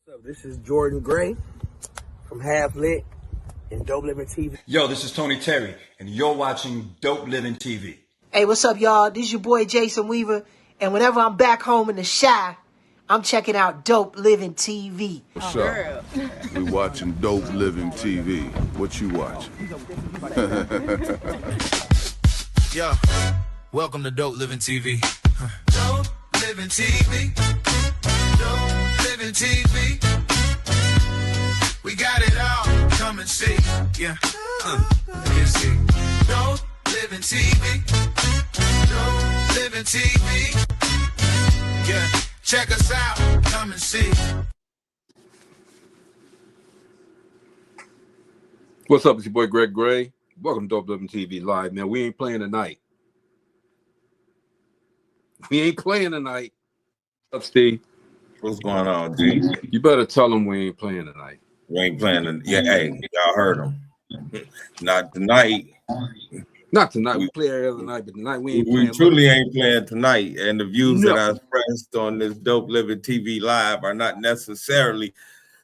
What's up? This is Jordan Gray from Half Lit and Dope Living TV. Yo, this is Tony Terry, and you're watching Dope Living TV. Hey, what's up, y'all? This is your boy Jason Weaver, and whenever I'm back home in the Chi, I'm checking out Dope Living TV. What's up? We watching Dope Living TV. What you watching? Yo, welcome to Dope Living TV. Dope Living TV. Dope Living TV. We got it all. Come and see. Yeah. You see. Dope Living TV. Dope Living TV. Yeah. Check us out. Come and see. What's up? It's your boy Greg Gray. Welcome to Dope Living TV Live. Man, we ain't playing tonight. We ain't playing tonight. What's up, Steve? What's going on, D? You better tell them we ain't playing tonight. We ain't playing. Yeah, hey, y'all heard them. Not tonight. Not tonight. We play every other night, but tonight we ain't We playing. truly ain't playing tonight. And the views No. that I expressed on this Dope Living TV Live are not necessarily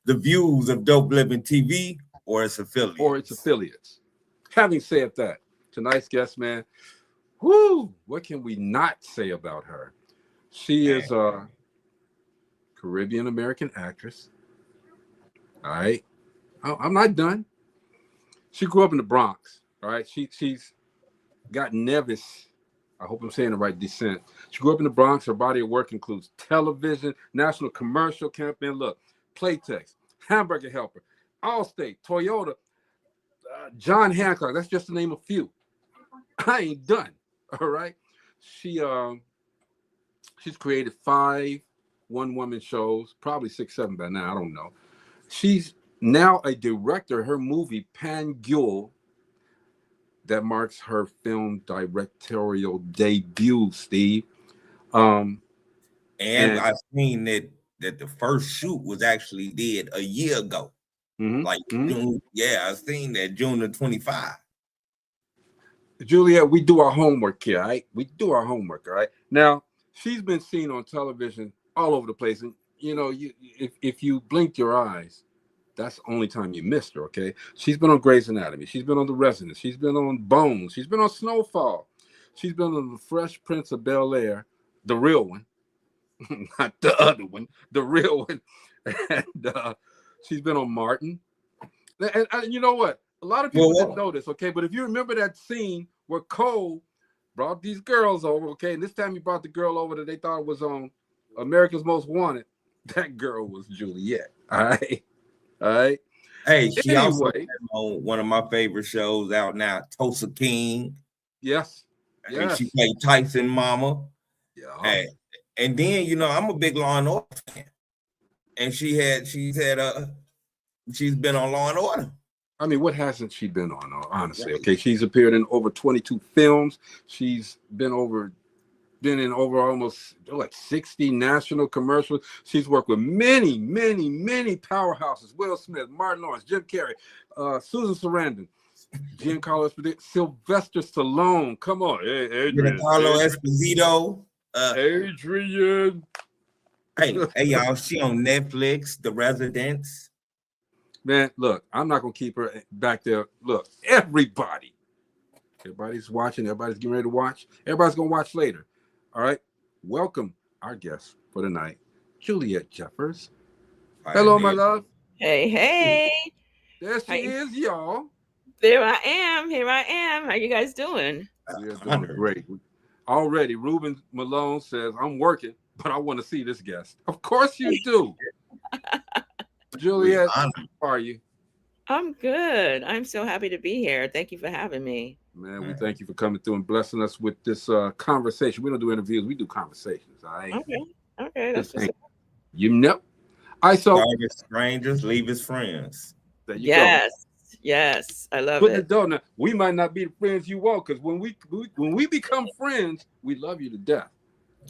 the views of Dope Living TV or its affiliates. Or its affiliates. Having said that, tonight's guest, man, whoo, what can we not say about her? She is a Caribbean American actress. All right. I'm not done. She grew up in the Bronx. All right. She's got Nevis. I hope I'm saying the right descent. She grew up in the Bronx. Her body of work includes television, national commercial campaign. Look, Playtex, Hamburger Helper, Allstate, Toyota, John Hancock. That's just to name a few. I ain't done. All right. She's created 5 one-woman shows, probably 6, 7 by now. I don't know. She's now a director. Her movie Pangul, that marks her film directorial debut, Steve. And I've seen that the first shoot was actually did a year ago. June, yeah, I've seen that June of 25. Juliette, we do our homework here, all right? We do our homework, all right? Now, she's been seen on television all over the place. And, you know, if you blinked your eyes, that's the only time you missed her, okay? She's been on Grey's Anatomy. She's been on The Resident. She's been on Bones. She's been on Snowfall. She's been on The Fresh Prince of Bel-Air, the real one, not the other one, the real one. And she's been on Martin. And you know what? A lot of people didn't know this, okay? But if you remember that scene where Cole brought these girls over, okay? And this time he brought the girl over that they thought was on America's Most Wanted. That girl was Juliette, all right? All right. Hey, she also been on one of my favorite shows out now, Tulsa King. Yes. And she played Tyson Mama. Yeah. Hey, and then, you know, I'm a big Law and Order fan. And she's been on Law and Order. I mean, what hasn't she been on, honestly? Okay, she's appeared in over 22 films. She's been in over almost like 60 national commercials. She's worked with many, many, many powerhouses: Will Smith, Martin Lawrence, Jim Carrey, Susan Sarandon, Giancarlo Esposito, Sylvester Stallone. Come on, Adrian. Giancarlo Esposito. Adrian. Hey, y'all, she on Netflix, The Residents. Man, look, I'm not going to keep her back there. Look, everybody's watching. Everybody's getting ready to watch. Everybody's going to watch later. All right. Welcome our guest for tonight, Juliette Jeffers. Hello, my love. Hey. There she is, y'all. There I am. Here I am. How you guys doing? We're doing great. Already, Ruben Malone says, I'm working, but I want to see this guest. Of course you do. Juliette, how are you? I'm good. I'm so happy to be here. Thank you for having me. Man, we thank you for coming through and blessing us with this conversation. We don't do interviews. We do conversations, all right? Okay. That's just you know. I saw strangers leave his friends. There you go. Yes. I love Put it. the door now. We might not be the friends you want, because when we become friends, we love you to death.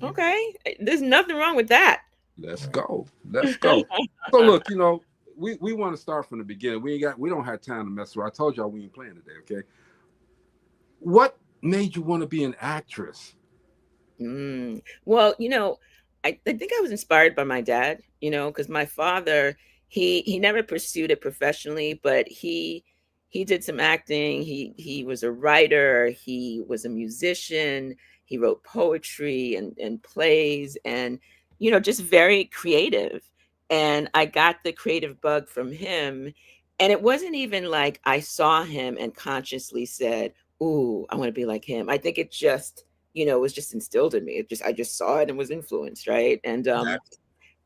Okay. There's nothing wrong with that. Let's go. So look, you know, we want to start from the beginning. We don't have time to mess around. I told y'all we ain't playing today, okay? What made you want to be an actress? Well, you know, I think I was inspired by my dad, you know, because my father, he never pursued it professionally, but he did some acting. He was a writer, he was a musician, he wrote poetry and plays and, you know, just very creative. And I got the creative bug from him. And it wasn't even like I saw him and consciously said, "Ooh, I want to be like him." I think it just, you know, it was just instilled in me. I just saw it and was influenced, right? And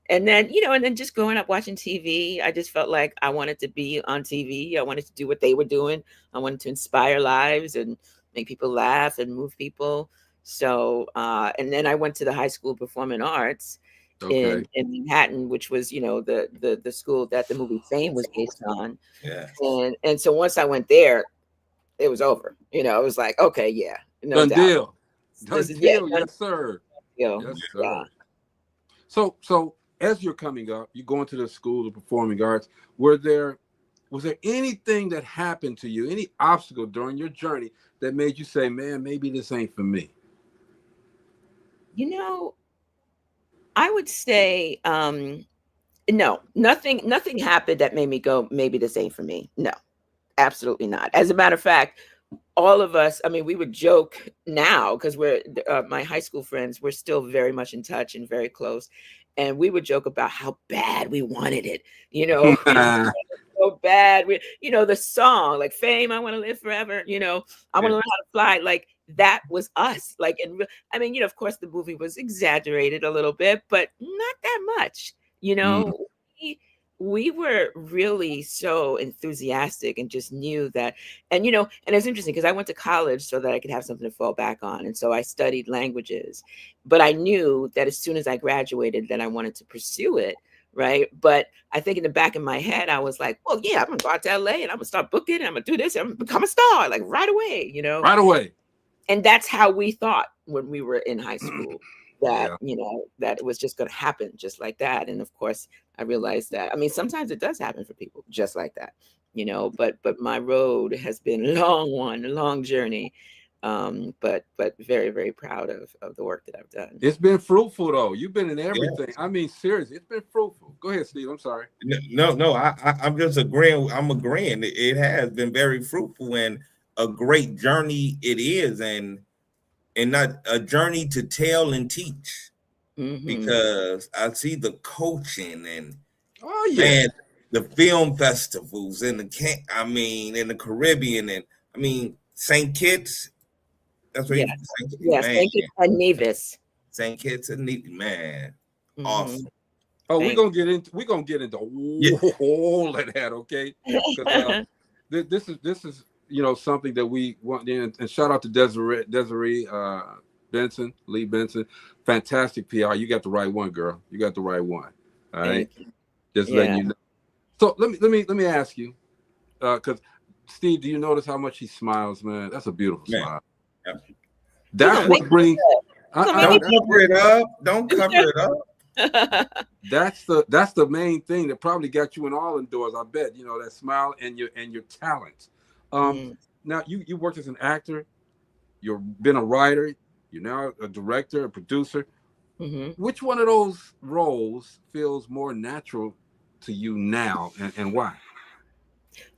then, you know, and then just growing up watching TV, I just felt like I wanted to be on TV. I wanted to do what they were doing. I wanted to inspire lives and make people laugh and move people. So, and then I went to the High School of Performing Arts in Manhattan, which was, you know, the school that the movie Fame was based on. Yeah. And so once I went there, it was over. You know, it was like, okay, yeah, no Done doubt. deal. Done This deal. done Yes, sir. deal. Yes, sir. Yeah. So as you're coming up, you're going to the School of Performing Arts. Was there anything that happened to you, any obstacle during your journey that made you say, "Man, maybe this ain't for me"? You know, I would say no, nothing happened that made me go, maybe this ain't for me. No, absolutely not. As a matter of fact, all of us, I mean, we would joke now because we're my high school friends, we're still very much in touch and very close. And we would joke about how bad we wanted it, you know, so bad. We, you know, the song like Fame, I want to live forever, you know, I want to learn how to fly. Like that was us. Like, and I mean, you know, of course the movie was exaggerated a little bit, but not that much, you know. We were really so enthusiastic and just knew that. And, you know, and it's interesting because I went to college so that I could have something to fall back on. And so I studied languages, but I knew that as soon as I graduated, that I wanted to pursue it. Right. But I think in the back of my head, I was like, well, yeah, I'm going to go out to LA and I'm going to start booking. And I'm going to do this. I'm going to become a star like right away, you know, Right away. And that's how we thought when we were in high school. That, you know, that it was just going to happen just like that. And of course, I realized that, I mean, sometimes it does happen for people just like that, you know, but my road has been a long journey. But very, very proud of the work that I've done. It's been fruitful though. You've been in everything. I mean, seriously, it's been fruitful. Go ahead, Steve. I'm sorry. No, I'm just agreeing. I'm agreeing. It has been very fruitful and a great journey it is. And not a journey to tell and teach, because I see the coaching and man, the film festivals and in the Caribbean and I mean St. Kitts. That's what St. Kitts and Nevis. St. Kitts and Nevis, man, awesome. Oh, we're gonna get into all of that, okay? This is you know, something that we want, and shout out to Desiree Lee Benson, fantastic PR. You got the right one, girl. You got the right one. All right, just letting you know. So let me ask you, because Steve, do you notice how much he smiles, man? That's a beautiful smile. Yep. That's what brings. Don't cover it up. Don't cover it up. That's the main thing that probably got you in all indoors. I bet, you know, that smile and your talent. Now you worked as an actor, you've been a writer, you're now a director, a producer. Which one of those roles feels more natural to you now, and why?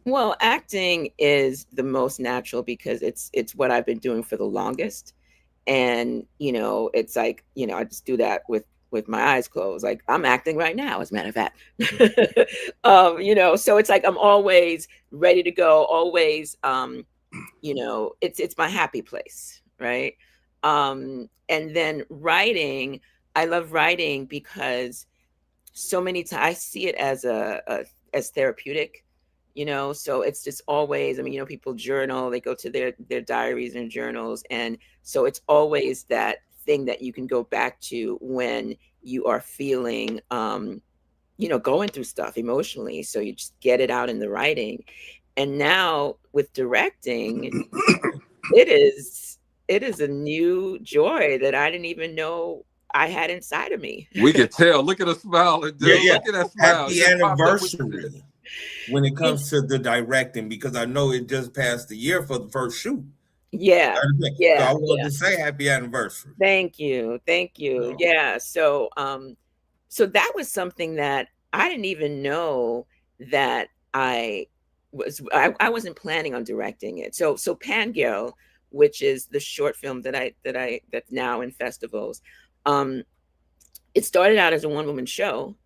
Well, acting is the most natural because it's what I've been doing for the longest. And, you know, it's like, you know, I just do that with my eyes closed. Like I'm acting right now, as a matter of fact. You know, so it's like I'm always ready to go, always you know, it's my happy place, right? And then writing, I love writing because so many times I see it as as therapeutic, you know. So it's just always, I mean, you know, people journal, they go to their diaries and journals, and so it's always that thing that you can go back to when you are feeling you know, going through stuff emotionally, so you just get it out in the writing. And now with directing, it is a new joy that I didn't even know I had inside of me. We can tell. Look at the smile. Look at that smile. Happy anniversary when it comes to the directing, because I know it just passed the year for the first shoot. Yeah. So Yeah. I wanted to say happy anniversary. Thank you. Thank you. Yeah. So so that was something that I didn't even know that I wasn't planning on directing it. So Pangirl, which is the short film that's now in festivals, um, it started out as a one-woman show,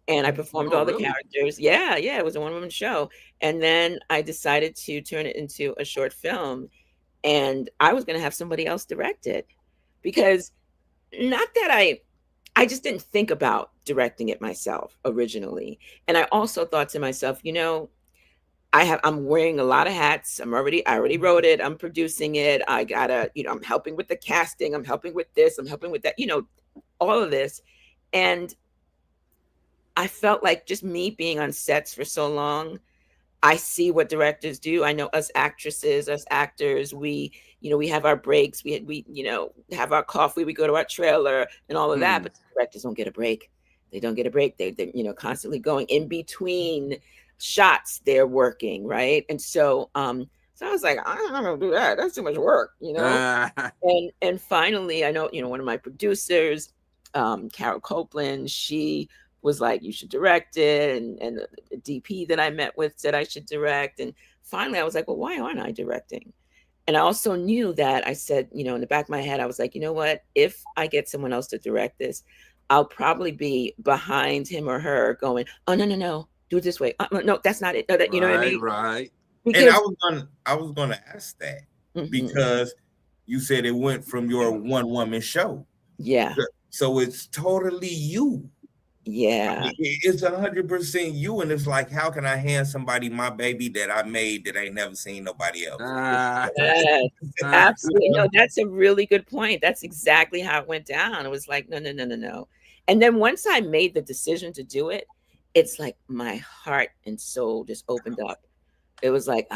and I performed all the really? characters. Yeah, yeah, it was a one-woman show. And then I decided to turn it into a short film, and I was going to have somebody else direct it, because not that I just didn't think about directing it myself originally. And I also thought to myself, I'm wearing a lot of hats. I already wrote it. I'm producing it. I gotta, I'm helping with the casting. I'm helping with this. I'm helping with that, all of this. And I felt like just me being on sets for so long, I see what directors do. I know us actresses, us actors, we have our breaks. We have our coffee. We go to our trailer and all of that. But the directors don't get a break. They don't get a break. They constantly going in between shots. They're working, right? And so I was like, I'm not gonna do that. That's too much work, And finally, I know, one of my producers, Carol Copeland, she was like, you should direct it. And the DP that I met with said I should direct. And finally I was like, well, why aren't I directing? And I also knew that I said, in the back of my head, I was like, you know what, if I get someone else to direct this, I'll probably be behind him or her going, oh, no, do it this way. No, that's not it. No, you know what I mean? Right. Because, and I was gonna ask that because you said it went from your one-woman show. Yeah. So it's totally you. Yeah. I mean, it's 100% you. And it's like, how can I hand somebody my baby that I made that ain't never seen nobody else? Yes, absolutely. No, that's a really good point. That's exactly how it went down. It was like, no. And then once I made the decision to do it, it's like my heart and soul just opened up. It was like,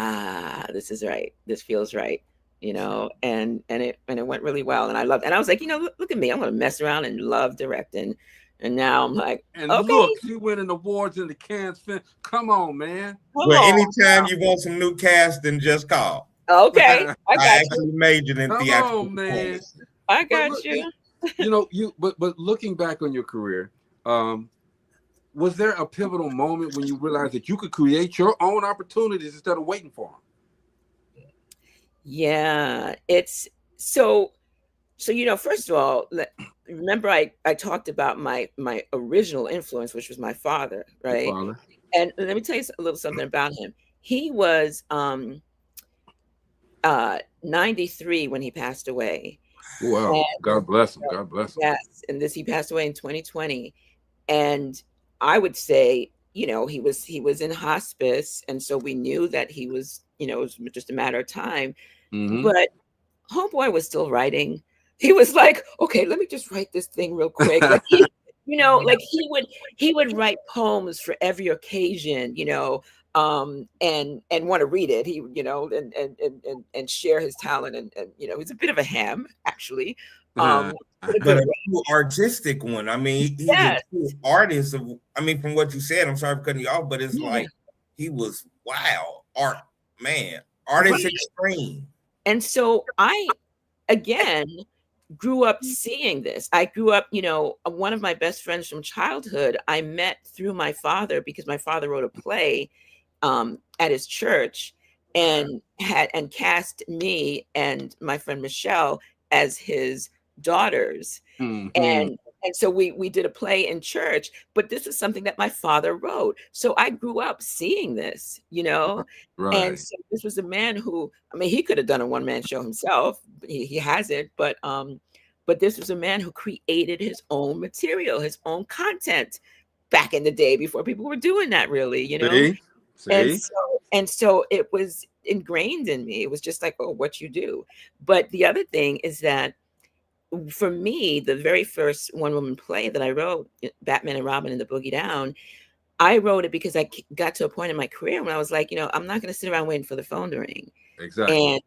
this is right. This feels right. And it went really well. And I loved, and I was like, look at me. I'm going to mess around and love directing. And now I'm like, and okay. Look, you winning awards in the Cannes film. Come on, man. Well, anytime you want some new casting, just call. Okay, I got actually you. majored in theatrical man. I got you. But looking back on your career, was there a pivotal moment when you realized that you could create your own opportunities instead of waiting for them? Yeah, it's so. First of all, remember I talked about my original influence, which was my father, right? Father. And let me tell you a little something about him. He was 93 when he passed away. Wow. And, God bless him. God bless him. Yes. And he passed away in 2020. And I would say, he was in hospice. And so we knew that he was, it was just a matter of time. But homeboy was still writing. He was like, okay, let me just write this thing real quick. Like he, he would write poems for every occasion, and want to read it. He, and share his talent. And he's a bit of a ham, actually. But a true artistic one. I mean, he's a true artist of, from what you said, I'm sorry for cutting you off, but it's like he was artist extreme. And so I, again, grew up seeing this. I grew up, one of my best friends from childhood, I met through my father because my father wrote a play at his church and cast me and my friend Michelle as his daughters. And so we did a play in church, but this is something that my father wrote. So I grew up seeing this, Right. And so this was a man who, he could have done a one-man show himself. He hasn't, but this was a man who created his own material, his own content back in the day before people were doing that, really, See? And so it was ingrained in me. It was just like, oh, what you do. But the other thing is that for me, the very first one-woman play that I wrote, Batman and Robin and the Boogie Down, I wrote it because I got to a point in my career when I was like, I'm not going to sit around waiting for the phone to ring. Exactly.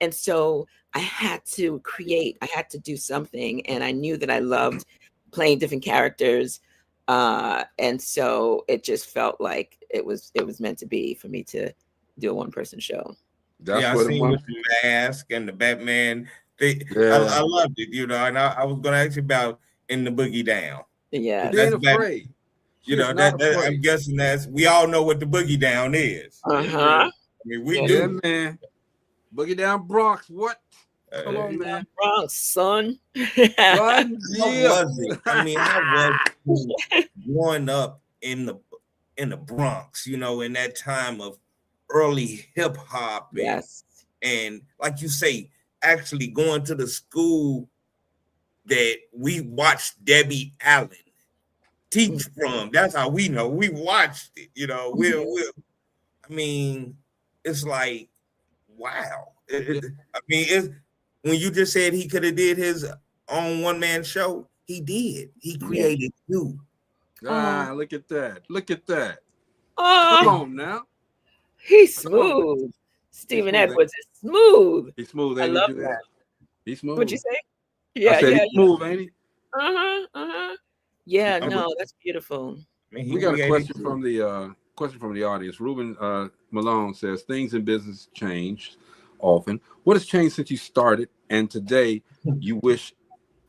And so I had to create, I had to do something. And I knew that I loved playing different characters. And so it just felt like it was meant to be for me to do a one-person show. That's I what it seen with was. the mask and the Batman. I Yeah. loved it, you know. And I was going to ask you about in the Boogie Down. Yes. She ain't That's Batman. afraid. She You is know not that I'm afraid. guessing we all know what the Boogie Down is. Uh-huh. I mean, we Yeah. Yeah, do. man. Boogie down Bronx. What? Come on, man. Bronx, son. Son, How yeah. was it? I mean, how was it growing up in the Bronx? You know, in that time of early hip hop, Yes. and like you say, actually going to the school that we watched Debbie Allen teach from. That's how we know. We watched it. You know, I mean, it's like, wow. I mean, it's when you just said he could have did his own one-man show, he did. He created you. Ah, look at that. Look at that. Oh, Come on now. he's smooth. Stephen smooth, Edwards is smooth. He's smooth, I ain't love he? that. He's smooth. What'd you say? I said he's smooth, ain't he? Yeah, no, that's beautiful. We got a question from the audience. Ruben Malone says things in business change often. What has changed since you started and today you wish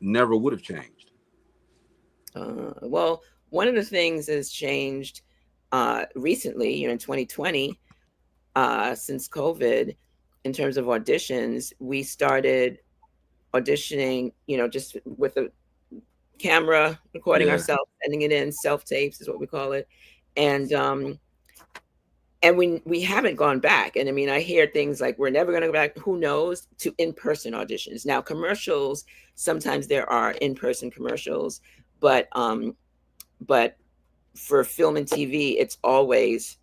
never would have changed? Well, one of the things has changed recently, in 2020, since COVID, in terms of auditions. We started auditioning, just with a camera, recording ourselves, sending it in, self-tapes is what we call it. And we haven't gone back. And I mean, I hear things like we're never going to go back, who knows, to in-person auditions. Now, commercials, sometimes there are in-person commercials, but for film and TV, it's always,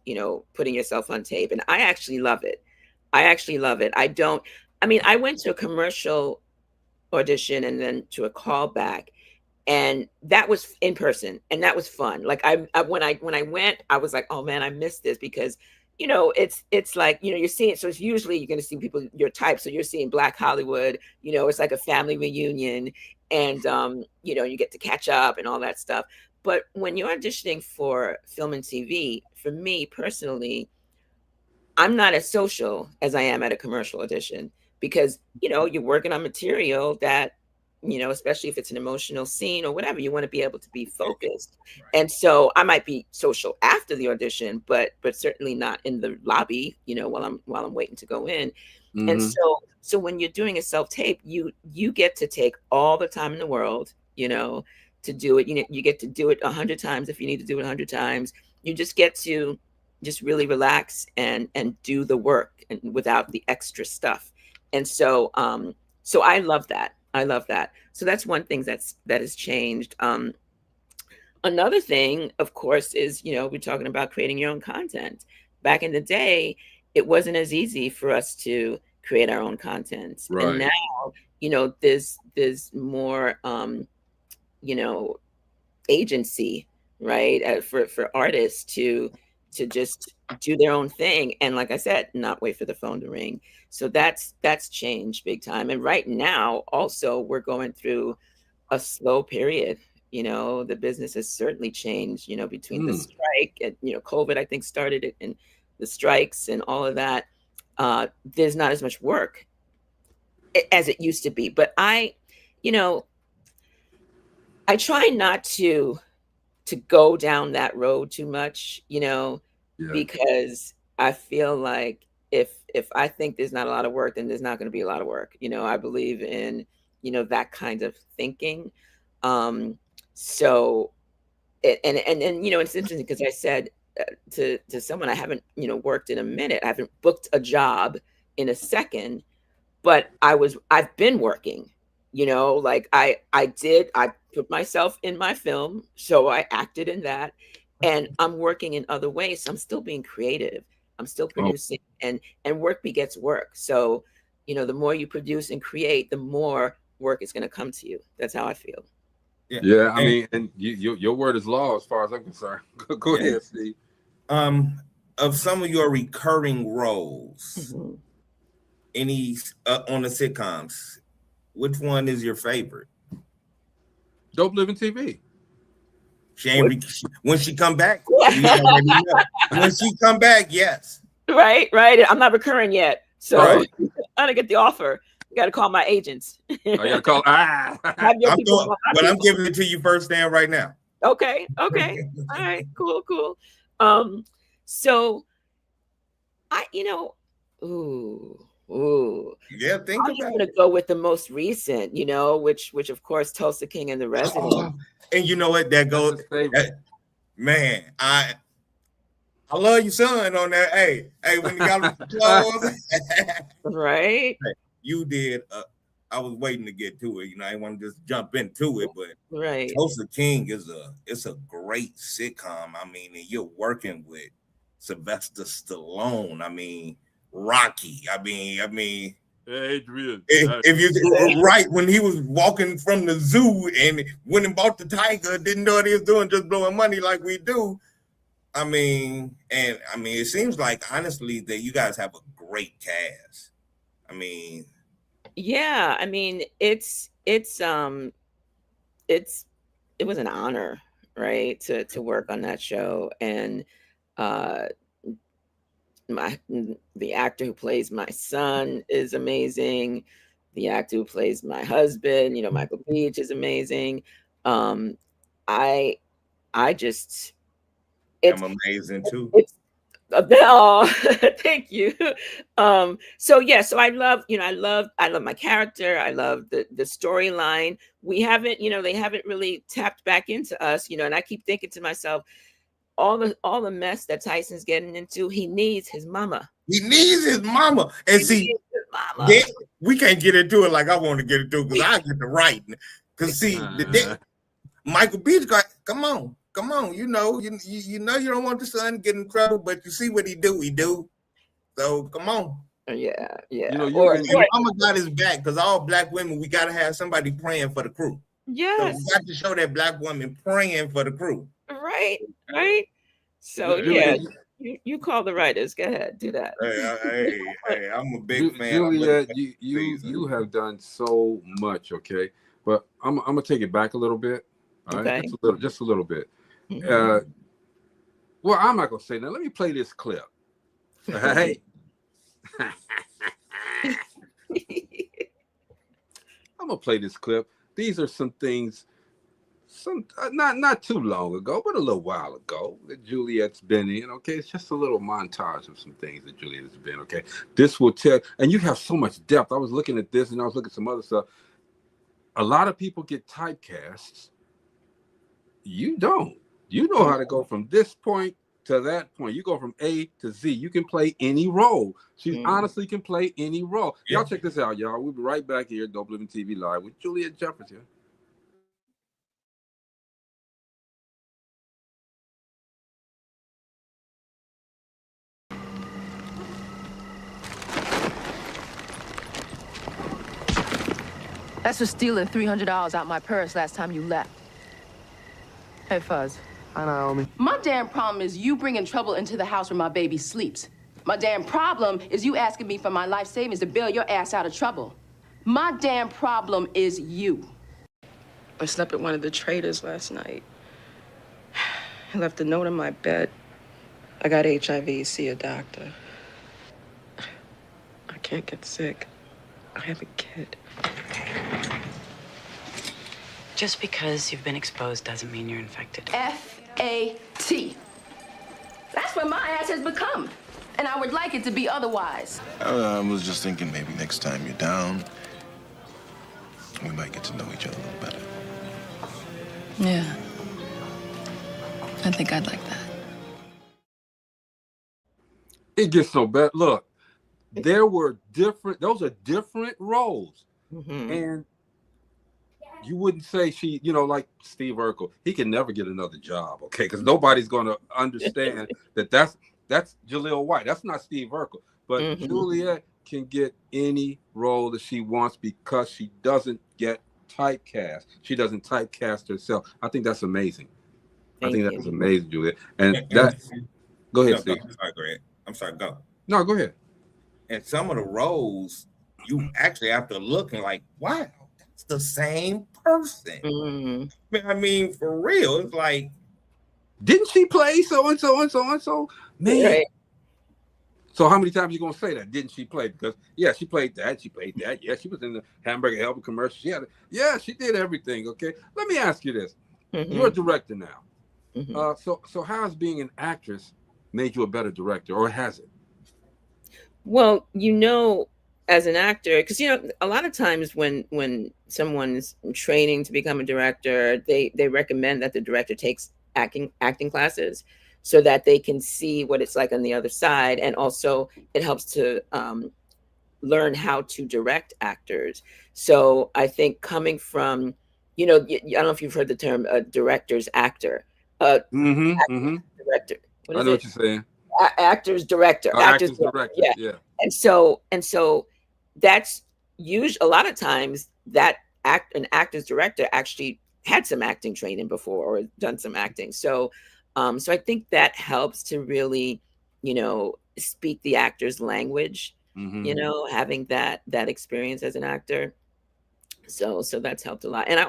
putting yourself on tape. And I actually love it. I went to a commercial audition and then to a callback, and that was in person, and that was fun. Like when I went, I was like, oh man, I missed this, because it's like, you're seeing, so it's usually you're going to see people your type, so you're seeing Black Hollywood, it's like a family reunion, and you get to catch up and all that stuff. But when you're auditioning for film and TV, for me personally, I'm not as social as I am at a commercial audition, because you're working on material that, especially if it's an emotional scene or whatever, you want to be able to be focused. Right. And so I might be social after the audition, but certainly not in the lobby, while I'm waiting to go in. Mm-hmm. And so when you're doing a self-tape, you get to take all the time in the world, to do it. You get to do it 100 times if you need to do it 100 times. You just get to just really relax and do the work, and without the extra stuff. And so so I love that. So that's one thing that has changed. Another thing, of course, is, we're talking about creating your own content. Back in the day, it wasn't as easy for us to create our own content. Right. And now, there's more, agency, right, for artists to just do their own thing. And like I said, not wait for the phone to ring. So that's changed big time. And right now, also, we're going through a slow period. The business has certainly changed, between the strike and, COVID, I think, started it, and the strikes and all of that. There's not as much work as it used to be. But I try not to go down that road too much, because I feel like if I think there's not a lot of work, then there's not going to be a lot of work. I believe in, that kind of thinking. So, and it's interesting because I said to someone, I haven't, worked in a minute. I haven't booked a job in a second, but I've been working, like I put myself in my film, so I acted in that, and I'm working in other ways. So I'm still being creative. I'm still producing, and work begets work. So, the more you produce and create, the more work is going to come to you. That's how I feel. Yeah. I mean, and your word is law as far as I'm concerned. Go ahead, Steve. Of some of your recurring roles, any on the sitcoms, which one is your favorite? Dope Living TV. She ain't when she come back. When she come back, yes. Right. I'm not recurring yet. So Right. I didn't get the offer. You got to call my agents. I gotta call. Have your people call my But I'm people. giving it to you first stand right now. Okay. All right, cool. So ooh. Yeah, think I'm about gonna it. go with the most recent, which of course Tulsa King and the Resident. Oh, and you know what? That goes, man. I love you, son. On that, hey, when you got the clothes, Right. You did. I was waiting to get to it. I didn't want to just jump into it, but Right. Tulsa King it's a great sitcom. I mean, and you're working with Sylvester Stallone. I mean, Rocky. I mean. Adrian. If you right when he was walking from the zoo and went and bought the tiger, didn't know what he was doing, just blowing money like we do. I mean, it seems like honestly that you guys have a great cast. I mean, yeah, I mean it was an honor, right, to work on that show. And the actor who plays my son is amazing. The actor who plays my husband, Michael Beach, is amazing. I just I'm amazing too. Oh, thank you. So I love, I love my character. I love the storyline. We haven't, they haven't really tapped back into us, and I keep thinking to myself, all the mess that Tyson's getting into, he needs his mama. He needs his mama. And yeah, we can't get into it like I want to get into it because I get the right. Because Michael Beach got, come on. You know you don't want the son to get in trouble, but you see what he do. So come on. Yeah. Or mama got his back, because all black women, we gotta have somebody praying for the crew. Yes. So we got to show that black woman praying for the crew. Right. So you call the writers. Go ahead, do that. Hey, I'm a big fan. Juliette, you have done so much, okay? But I'm gonna take it back a little bit. All right, just a little bit. Mm-hmm. Well, I'm not gonna say that. Let me play this clip. Hey. I'm gonna play this clip. These are some things, not too long ago, but a little while ago that Juliette's been in. Okay, it's just a little montage of some things that Juliette's been. Okay, this will tell, and you have so much depth. I was looking at this, and I was looking at some other stuff. A lot of people get typecasts. You don't. You know how to go from this point to that point. You go from A to Z. You can play any role. She honestly can play any role. Y'all check this out, y'all. We'll be right back here at DopelivenTV Live with Juliette Jeffers here. That's for stealing $300 out my purse last time you left. Hey, Fuzz. Hi, Naomi. My damn problem is you bringing trouble into the house where my baby sleeps. My damn problem is you asking me for my life savings to bail your ass out of trouble. My damn problem is you. I slept at one of the traders last night. He left a note on my bed. I got HIV, see a doctor. I can't get sick. I have a kid. Just because you've been exposed doesn't mean you're infected. F-A-T. That's what my ass has become. And I would like it to be otherwise. I was just thinking maybe next time you're down, we might get to know each other a little better. Yeah. I think I'd like that. It gets so bad. Look, those are different roles. Mm-hmm. And you wouldn't say she, like Steve Urkel, he can never get another job, okay? Because nobody's going to understand that's Jaleel White. That's not Steve Urkel. But Juliette can get any role that she wants because she doesn't get typecast. She doesn't typecast herself. I think that's amazing. I think that's amazing, Juliette. And go ahead, Steve. I'm sorry, Greg. I'm sorry, go. No, go ahead. And some of the roles, you actually have to look and like, wow, that's the same person. Mm-hmm. I mean, for real, it's like, didn't she play so and so and so and so? Man, right. So how many times you gonna say that? Didn't she play? Because yeah, she played that. She played that. Yeah, she was in the Hamburger Helper commercial. Yeah, she did everything. Okay, let me ask you this: you're a director now. So how has being an actress made you a better director, or has it? Well, as an actor, because a lot of times when someone's training to become a director, they recommend that the director takes acting classes so that they can see what it's like on the other side, and also it helps to learn how to direct actors. So I think coming from, I don't know if you've heard the term director's actor, director. What I is know it? what you're saying. Actor's director. Actor's director. Yeah. And so that's usually a lot of times that an actor's director actually had some acting training before or done some acting. So so I think that helps to really, speak the actor's language, having that experience as an actor. So that's helped a lot. And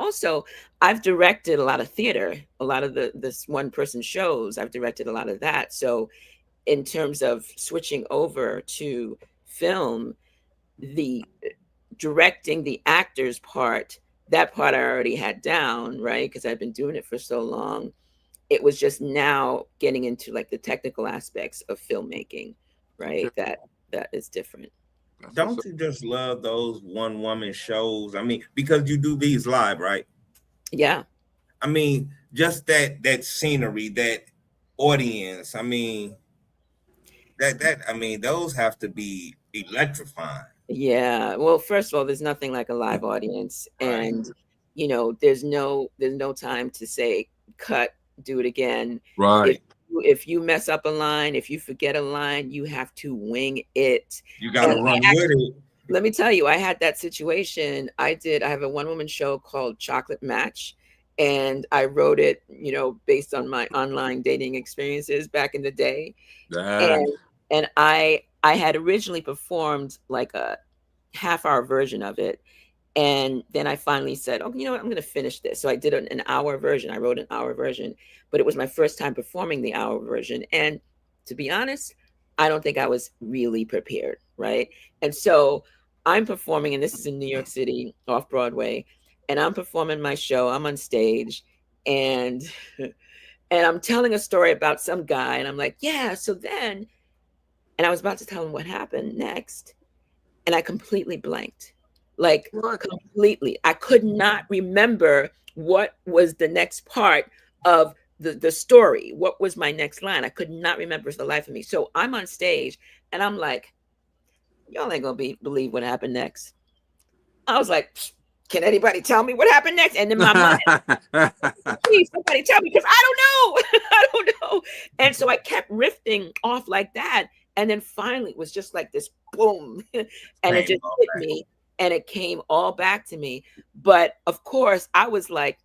I've directed a lot of theater, a lot of this one person shows. I've directed a lot of that. So in terms of switching over to film, the directing the actor's part, that part I already had down, right? Because I've been doing it for so long. It was just now getting into like the technical aspects of filmmaking, right? That is different. Don't you just love those one-woman shows? I mean, because you do these live, right? Yeah. I mean, just that scenery, that audience. I mean, those have to be electrifying. Yeah. Well, first of all, there's nothing like a live audience, and there's no time to say cut, do it again. Right. If you mess up a line, if you forget a line, you have to wing it. You got to run with it. Let me tell you, I had that situation. I have a one-woman show called Chocolate Match, and I wrote it, based on my online dating experiences back in the day. And I had originally performed like a half-hour version of it. And then I finally said, oh, you know what, I'm going to finish this. So I did an hour version. I wrote an hour version, but it was my first time performing the hour version. And to be honest, I don't think I was really prepared, right? And so I'm performing, and this is in New York City, off Broadway, and I'm performing my show. I'm on stage, and I'm telling a story about some guy, and I'm like, yeah, so then, and I was about to tell him what happened next, and I completely blanked. Like completely. I could not remember what was the next part of the story. What was my next line? I could not remember for the life of me. So I'm on stage and I'm like, y'all ain't gonna believe what happened next. I was like, can anybody tell me what happened next? And in my mind, please somebody tell me, because I don't know. I don't know. And so I kept riffing off like that. And then finally it was just like this boom. And it just hit me. And it came all back to me. But of course, I was like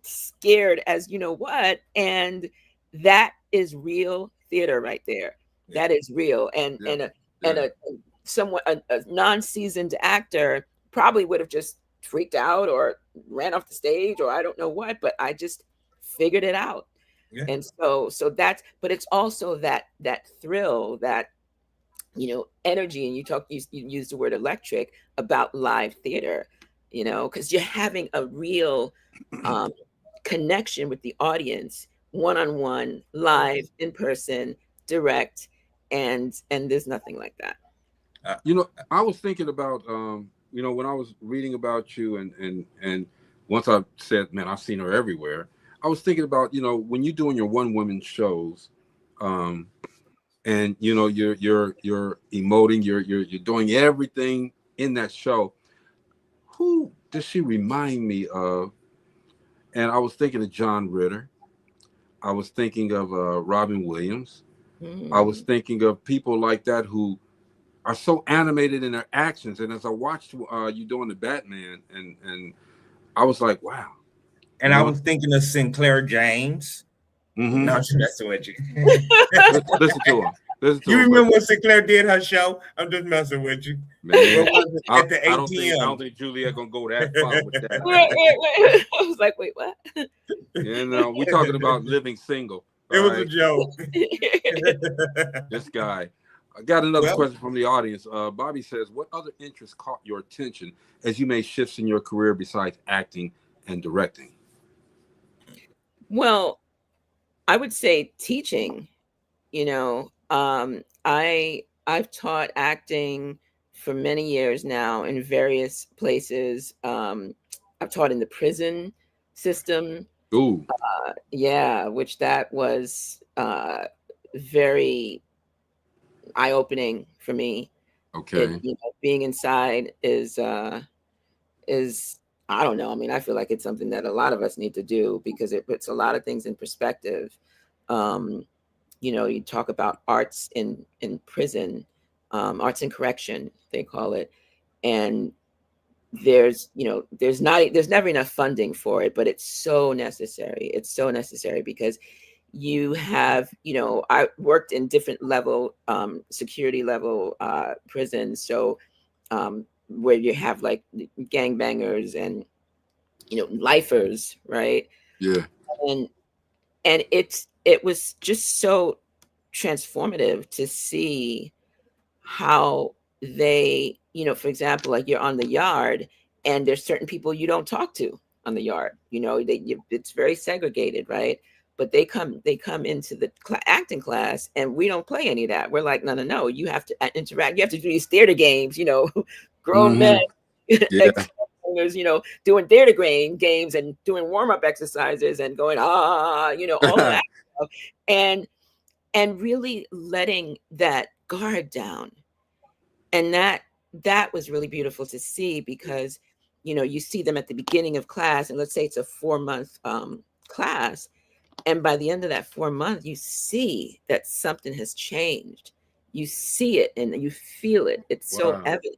scared as you know what. And that is real theater right there. That is real. And a non-seasoned actor probably would have just freaked out or ran off the stage or I don't know what, but I just figured it out. Yeah. And so that's, but it's also that thrill, that energy. And you use the word electric about live theater, because you're having a real connection with the audience, one-on-one, live, in person, direct, and there's nothing like that. I was thinking about when I was reading about you and once I said, man, I've seen her everywhere. I was thinking about, when you're doing your one-woman shows, and you're emoting, you're doing everything in that show. Who does she remind me of? And I was thinking of John Ritter. I was thinking of Robin Williams. I was thinking of people like that who are so animated in their actions. And as I watched you doing the Batman, and I was like, wow. And I was thinking of Sinclair James. Mm-hmm. No, I'm just messing with you. Listen to him. You remember when Sinclair did her show? I'm just messing with you. Man, at the ATM. I don't think Juliette gonna go that far with that. Wait. I was like, wait, what? We're talking about living single. It was a joke. This guy. I got another Well, question from the audience. Bobby says, what other interests caught your attention as you made shifts in your career besides acting and directing? Well, I would say teaching. You know, I've taught acting for many years now in various places. I've taught in the prison system. Ooh. Yeah, which that was very eye-opening for me. Okay. You know, being inside is I don't know. I mean, I feel like it's something that a lot of us need to do because it puts a lot of things in perspective. You know, you talk about arts in prison, arts and correction, they call it, and there's never enough funding for it, but it's so necessary. It's so necessary because you have, I worked in different level, security level prisons, so where you have like gangbangers and lifers, right? Yeah. And it was just so transformative to see how they, for example, like you're on the yard and there's certain people you don't talk to on the yard, it's very segregated, right? But they come into the acting class and we don't play any of that. We're like, no, you have to interact. You have to do these theater games, grown men, Yeah. doing theater games and doing warm-up exercises and going, all of that stuff. And really letting that guard down. And that was really beautiful to see because, you see them at the beginning of class, and let's say it's a 4-month class. And by the end of that 4 months, you see that something has changed. You see it and you feel it. It's so evident.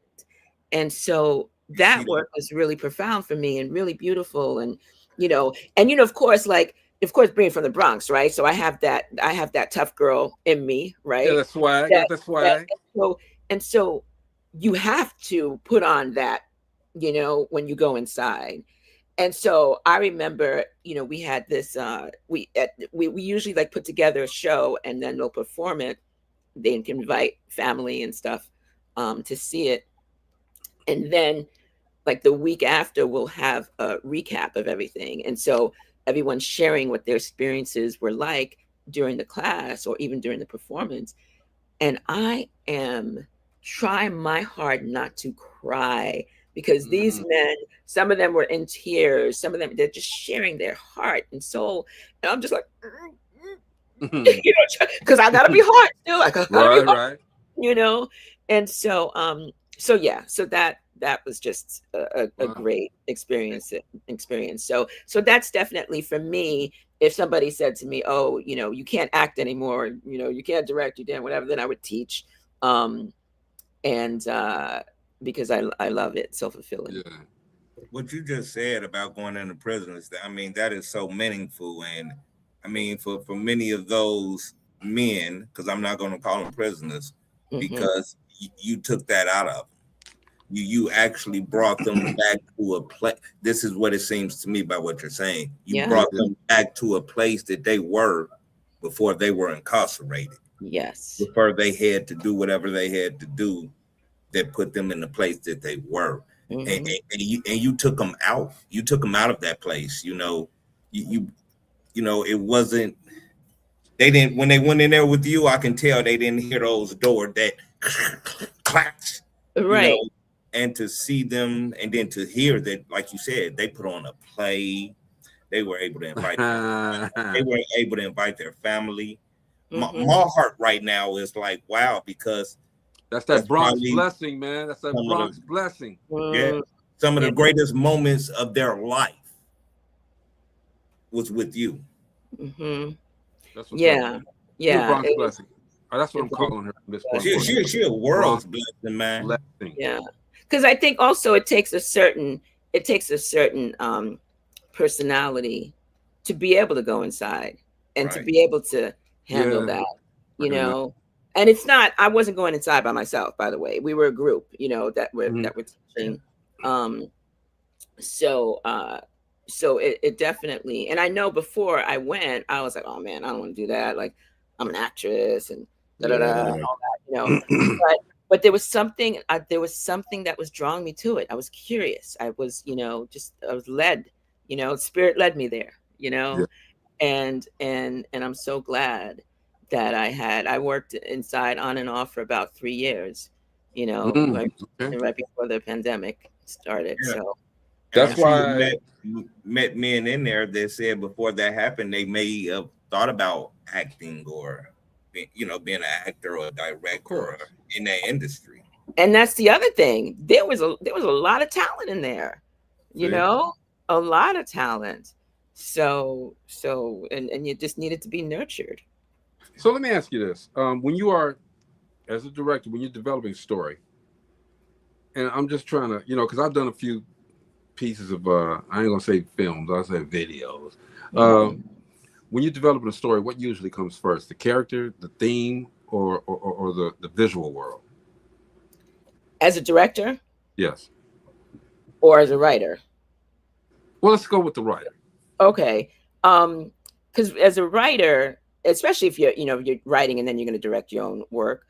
And so that work was really profound for me and really beautiful. And, of course, being from the Bronx, right? So I have that tough girl in me, right? Yeah, that's why. That's why. And so you have to put on that, when you go inside. And so I remember, we had this, we usually like put together a show and then they'll perform it. They can invite family and stuff to see it. And then like the week after, we'll have a recap of everything. And so everyone's sharing what their experiences were like during the class or even during the performance. And I am trying my hard not to cry because these men, some of them were in tears, some of them, they're just sharing their heart and soul. And I'm just like, because I gotta be hard still. I gotta be hard, And so, so that was just a great experience. So that's definitely for me. If somebody said to me, "Oh, you can't act anymore. You can't direct, you did whatever," then I would teach, because I love it, self-fulfilling. Yeah. What you just said about going into prisons, I mean, that is so meaningful. And I mean, for many of those men, because I'm not going to call them prisoners, because you took that out of them. You actually brought them back to a place. This is what it seems to me by what you're saying. You brought them back to a place that they were before they were incarcerated. Yes. Before they had to do whatever they had to do that put them in the place that they were. And you took them out. You took them out of that place. It wasn't. They didn't, when they went in there with you, I can tell they didn't hear those doors that clacks. Right. And to see them and then to hear that, like you said, they put on a play. They were able to invite their family. My heart right now is like, wow, because that's Bronx blessing, man. That's that Bronx blessing. Yeah. Some of the greatest moments of their life was with you. That's what yeah. Bronx blessing. That's what I'm calling her. She a world's blessing, man. Blessing. Yeah. Because I think also it takes a certain personality to be able to go inside and to be able to handle that, And it's not. I wasn't going inside by myself, by the way. We were a group, that were teaching. So it definitely. And I know before I went, I was like, oh man, I don't want to do that. Like I'm an actress and and all you know. But there was something that was drawing me to it. I was curious. I was, you know, I was led, you know, spirit led me there, you know. And I'm so glad that I worked inside on and off for about 3 years, you know, right before the pandemic started. Yeah. So that's why met men in there that said before that happened, they may have thought about acting or, you know, being an actor or a director or in that industry. And that's the other thing. There was a lot of talent in there, you know, a lot of talent. So and you just needed to be nurtured. So let me ask you this: when you are, as a director, when you're developing a story, and I'm just trying to, you know, because I've done a few pieces of, I ain't gonna say films, I'll say videos. When you're developing a story, what usually comes first? The character, the theme, or the visual world? As a director? Yes. Or as a writer? Well, let's go with the writer. Okay. Because as a writer, especially if you're writing and then you're going to direct your own work,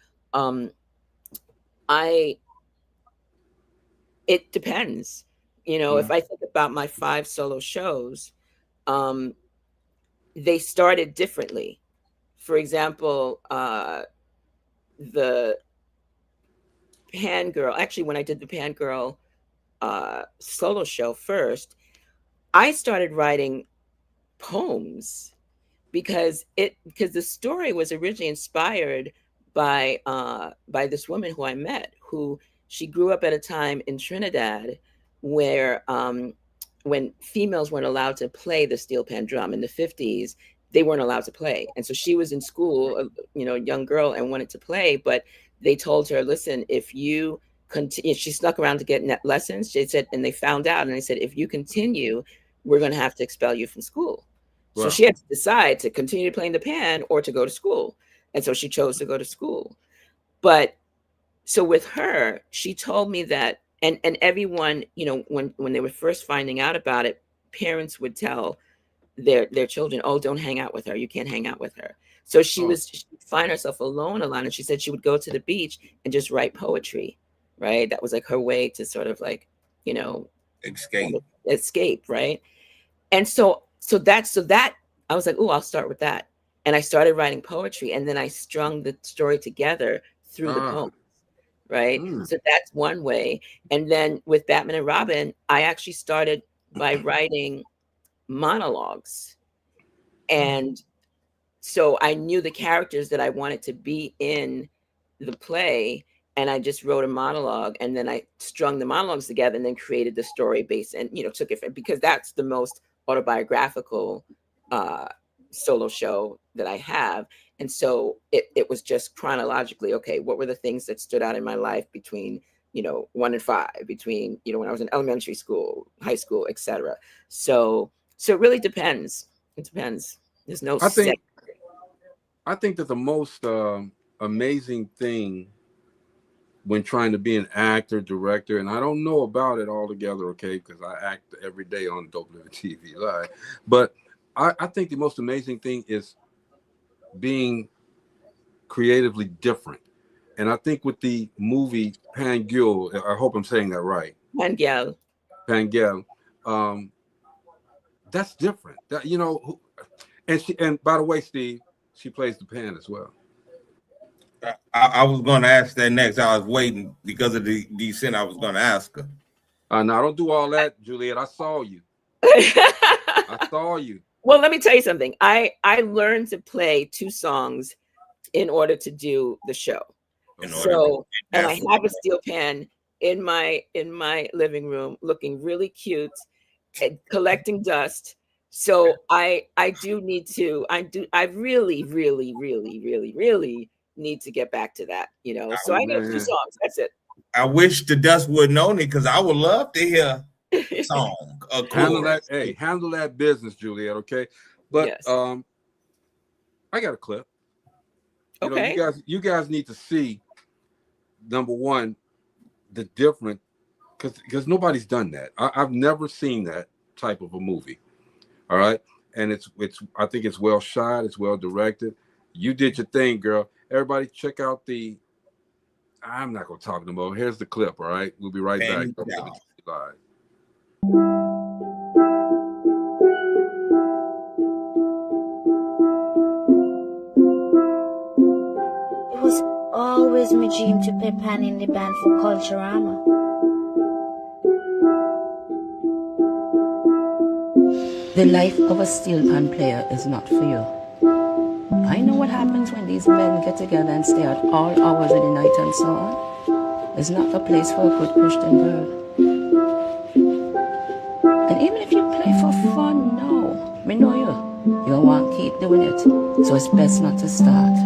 it depends. You know, if I think about my 5 solo shows, they started differently. For example, the Pan Girl, actually, when I did the Pan Girl solo show first, I started writing poems because the story was originally inspired by this woman who I met, who she grew up at a time in Trinidad where when females weren't allowed to play the steel pan drum in the 50s, they weren't allowed to play. And so she was in school, you know, a young girl, and wanted to play, but they told her, listen, if you continue, she snuck around to get lessons. She said, and they found out, and they said, if you continue, we're going to have to expel you from school. Wow. So she had to decide to continue playing the pan or to go to school. And so she chose to go to school. But so with her, she told me that, and everyone, you know, when they were first finding out about it, parents would tell their children, oh, don't hang out with her. You can't hang out with her. So she'd find herself alone a lot. And she said she would go to the beach and just write poetry, right? That was like her way to sort of like, you know, escape, right? And so that I was like, oh, I'll start with that. And I started writing poetry, and then I strung the story together through the poem, right? So that's one way. And then with Batman and Robin, I actually started by writing monologues. And so I knew the characters that I wanted to be in the play, and I just wrote a monologue, and then I strung the monologues together and then created the story base, and, you know, took it because that's the most autobiographical solo show that I have. And so it was just chronologically, okay, what were the things that stood out in my life between, you know, 1 and 5, between, you know, when I was in elementary school, high school, etc. So it really depends. It depends. There's no I think that the most amazing thing when trying to be an actor, director, and I don't know about it all together, okay, because I act every day on DopelivenTV Live, but I think the most amazing thing is being creatively different. And I think with the movie Pangul, I hope I'm saying that right. Pangul. That's different. That, you know, and by the way, Steve, she plays the pan as well. I was going to ask that next. I was waiting because of the descent. I was going to ask her. No, don't do all that, Juliette. I saw you. I saw you. Well, let me tell you something. I learned to play 2 songs in order to do the show. And I have a steel pan in my living room, looking really cute, and collecting dust. So I really need to get back to that, you know. So I know 2 songs. That's it. I wish the dust wouldn't own it, because I would love to hear a song. Handle that business, Juliette, okay? But yes. I got a clip. Okay. You know, you guys need to see, number one, the different, because nobody's done that. I've never seen that type of a movie. All right. And it's I think it's well shot, it's well directed. You did your thing, girl. Everybody check out the I'm not gonna talk no more. Here's the clip. All right, we'll be right back. Dope Living TV Live. It was always my dream to play pan in the band for Culturama. The life of a steel pan player is not for you. I know what happens when these men get together and stay out all hours of the night and so on. It's not a place for a good Christian girl. And even if you play for fun, no, me know you don't want to keep doing it. So it's best not to start.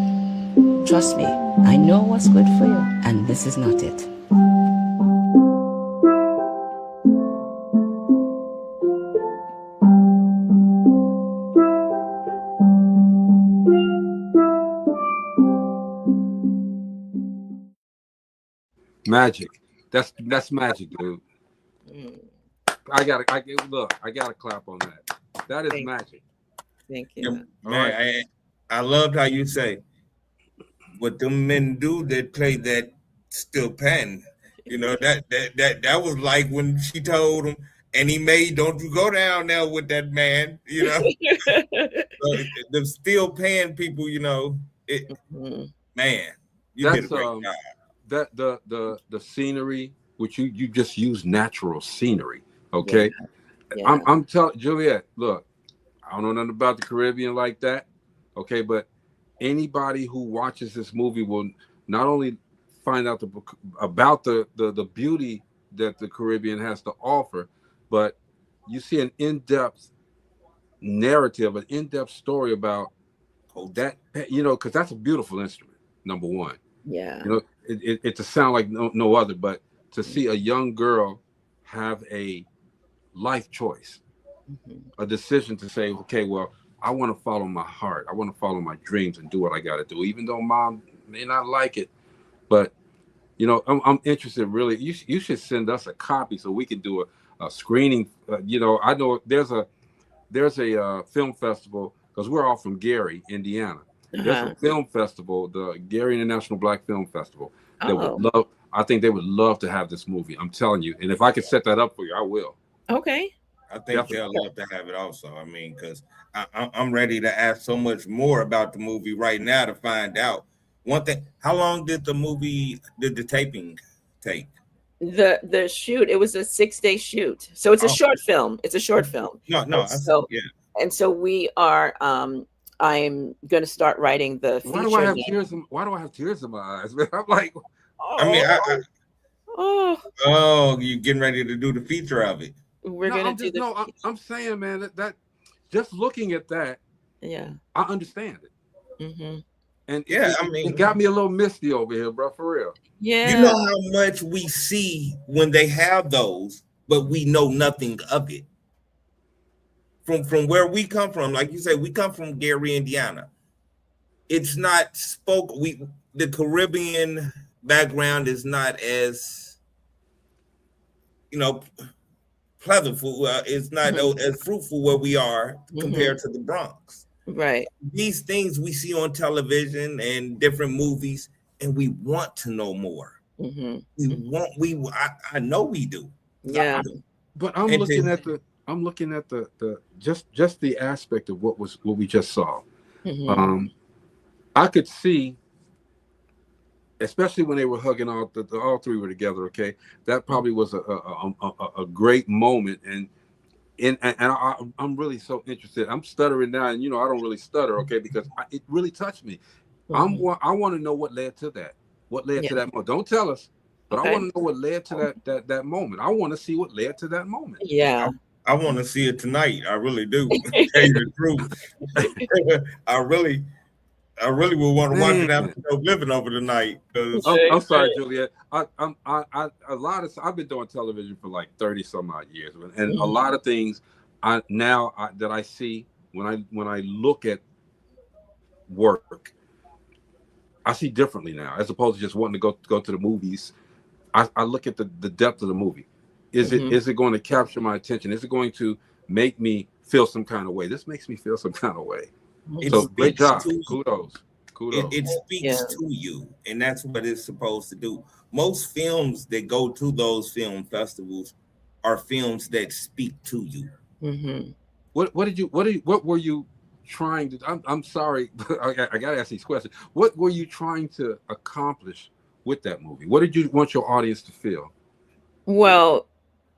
Trust me, I know what's good for you, and this is not it. Magic. That's magic, dude. I gotta clap on that. That is magic. Thank you. Man, I loved how you say what them men do that play that steel pan. You know, that was like when she told him, and he made, don't you go down there with that man, you know. So, the steel pan people, you know, man, you did a great job. That the scenery, which you just use natural scenery, okay? Yeah. I'm telling Juliette, look, I don't know nothing about the Caribbean like that, okay? But anybody who watches this movie will not only find out about the beauty that the Caribbean has to offer, but you see an in-depth narrative, an in-depth story about that, you know, because that's a beautiful instrument, number one. Yeah. You know, it to sound like no other, but to see a young girl have a life choice, a decision to say, okay, well, I want to follow my heart. I want to follow my dreams and do what I got to do, even though mom may not like it. But, you know, I'm interested, really. You should send us a copy so we can do a screening. You know, I know there's a film festival, because we're all from Gary, Indiana. There's a film festival, the Gary International Black Film Festival, that would love. I think they would love to have this movie. I'm telling you, and if I could set that up for you, I will. Okay. I think they'll love to have it also. I mean, because I'm ready to ask so much more about the movie right now to find out. One thing, how long did the taping take? The shoot, it was a 6-day shoot. So it's a short film. It's a short film. No. And so we are I'm going to start writing the feature. Why do I have tears in my eyes, man? I'm like, you getting ready to do the feature of it? I'm saying, man, that just looking at that, I understand it. And it got me a little misty over here, bro, for real. Yeah. You know how much we see when they have those, but we know nothing of it. From where we come from, like you said, we come from Gary, Indiana. It's not the Caribbean background is not as, you know, pleasurable. It's not as fruitful where we are compared to the Bronx. Right. These things we see on television and different movies, and we want to know more. I know we do. Yeah. But I'm looking at the just the aspect of what we just saw. I could see, especially when they were hugging all three were together. Okay, that probably was a great moment, and I'm really so interested. I'm stuttering now, and you know I don't really stutter, okay, because it really touched me. I want to know what led to that. What led to that moment? Don't tell us, but I want to know what led to that moment. I want to see what led to that moment. Yeah. I want to see it tonight. I really do. Tell you the truth. I really will want to watch it after living over tonight. I'm sorry, Juliette. I've been doing television for like 30 some odd years, and a lot of things that I see when I look at work, I see differently now, as opposed to just wanting to go to the movies. I look at the depth of the movie. Is it going to capture my attention? Is it going to make me feel some kind of way? This makes me feel some kind of way. So great job. Kudos. Kudos. It speaks to you, and that's what it's supposed to do. Most films that go to those film festivals are films that speak to you. Mm-hmm. What were you trying to? I'm sorry, I gotta ask these questions. What were you trying to accomplish with that movie? What did you want your audience to feel? Well,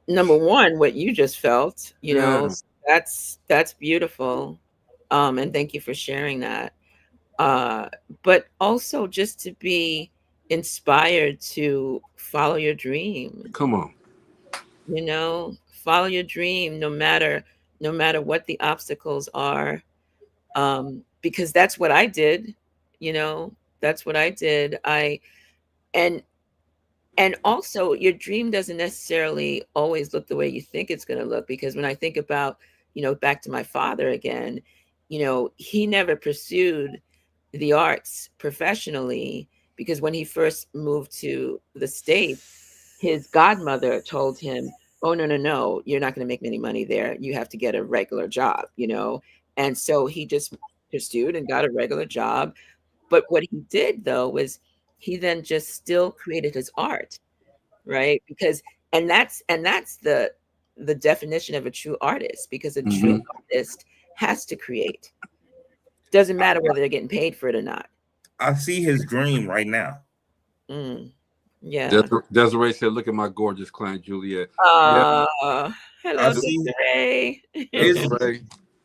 number one, what you just felt, you know, that's beautiful. And thank you for sharing that. But also just to be inspired to follow your dream. Come on. You know, follow your dream no matter what the obstacles are. Because that's what I did, you know, that's what I did. And also your dream doesn't necessarily always look the way you think it's going to look, because when I think about, you know, back to my father again, you know, he never pursued the arts professionally, because when he first moved to the States, his godmother told him, oh, no, you're not going to make any money there. You have to get a regular job, you know? And so he just pursued and got a regular job. But what he did, though, was he then just still created his art, right? Because and that's the definition of a true artist, because a true artist has to create. Doesn't matter whether they're getting paid for it or not. I see his dream right now. Yeah. Desiree said, "Look at my gorgeous client, Juliette." Hello, Desiree.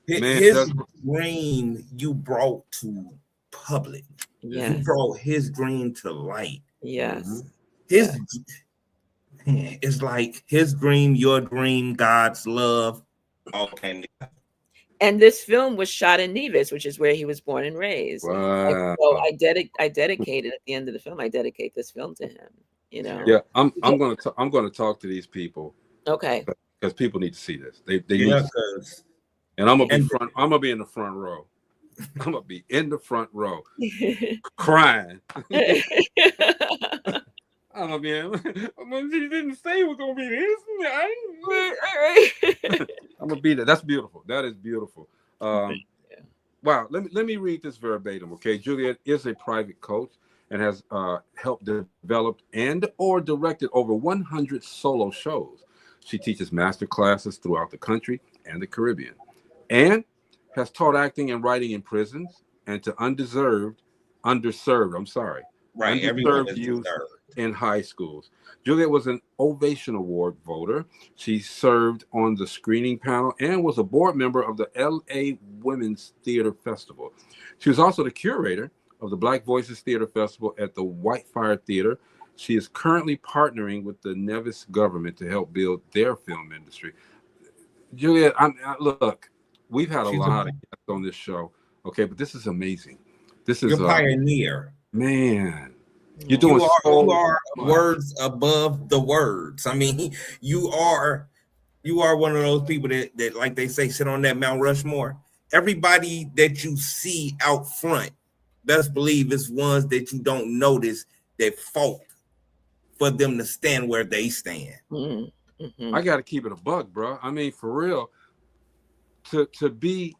His dream you brought to public. Yes. You brought his dream to light. Yes. It's like his dream, your dream, God's love, all came together. And this film was shot in Nevis, which is where he was born and raised. Wow. So I dedicated at the end of the film, I dedicate this film to him. You know. Yeah, I'm gonna talk to these people. Okay. Because people need to see this. They need to see this. And I'm gonna be in the front row. I'm gonna be in the front row, crying. I'm gonna be. She didn't say it was gonna be this. I'm gonna be there. That's beautiful. That is beautiful. Wow. Let me read this verbatim. Okay, Juliette is a private coach and has helped develop and or directed over 100 solo shows. She teaches master classes throughout the country and the Caribbean, and has taught acting and writing in prisons and to underserved youth in high schools. Juliette was an Ovation Award voter. She served on the screening panel and was a board member of the LA Women's Theater Festival. She was also the curator of the Black Voices Theater Festival at the Whitefire Theater. She is currently partnering with the Nevis government to help build their film industry. Juliette, look, we've had a lot of guests on this show, okay, but this is amazing. This is a pioneer, man. You are words above the words. I mean, you are one of those people that like they say, sit on that Mount Rushmore. Everybody that you see out front, best believe it's ones that you don't notice that fought for them to stand where they stand. I got to keep it a buck, bro. I mean, for real, to be